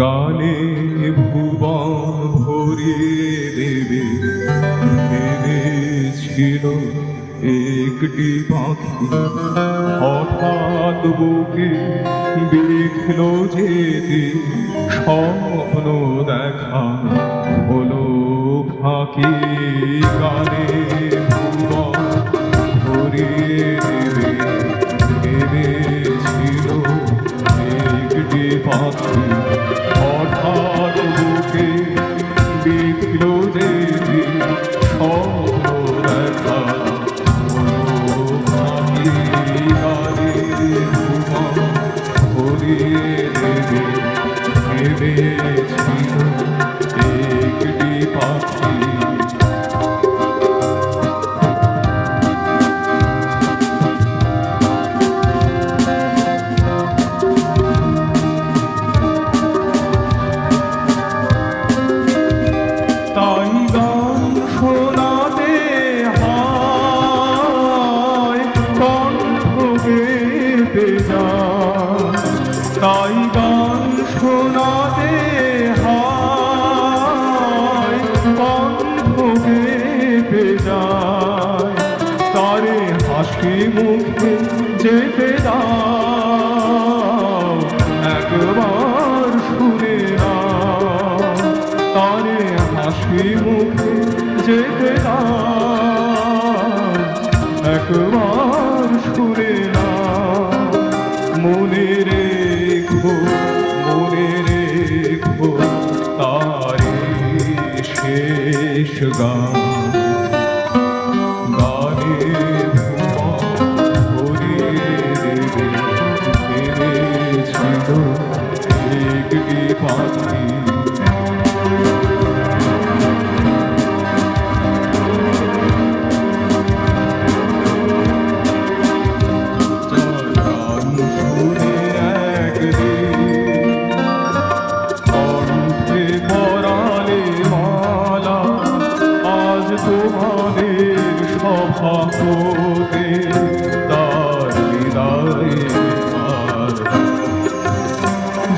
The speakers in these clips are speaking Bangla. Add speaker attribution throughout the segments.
Speaker 1: গানে ভুবন ভরিয়ে দেবে ভেবেছিল একটি পাখি, হঠাৎ বুকে দেখল যেতে স্বপ্ন দেখা হলো ফাঁকি। গানে ভুবন ভরিয়ে দেবে ভেবেছিল একটি পাখি, হঠাৎ বুকে দেখল যেতে স্বপ্ন দেখা হলো ফাঁকি। গানে ভুবন ভরিয়ে দেবে ভেবেছিল একটি পাখি। তাই গান শোনাতে হয় কণ্ঠ গেতে যায়, তাই গান শোনাতে হয় কণ্ঠ গেতে যায়। তারে হাসি মুখে যেতে দাও একবার শুনে নাও, তারে হাসি মুখে যেতে দাও একবার শুনে নাও। মনে রেখো তারে শেষ গান। গানে ভুবন ভরিয়ে দেবে ভেবেছিল একটি পাখি। তোমাদের সভাতে তার হৃদয়ে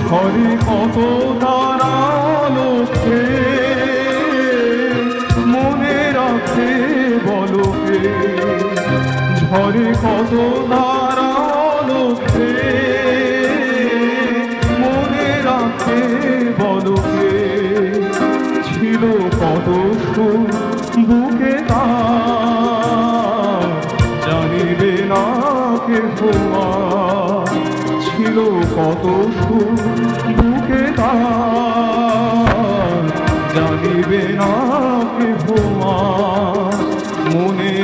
Speaker 1: ঝরে কত তারালোকে মনে রাখে বলকে, ঝরে কত তারালোকে মনে রাখে বলকে। ছিল কত সুর বুকে তার জানিবে না কেহ আর, ছিল কত সুর বুকে তার জানিবে না কেহ আর। মনে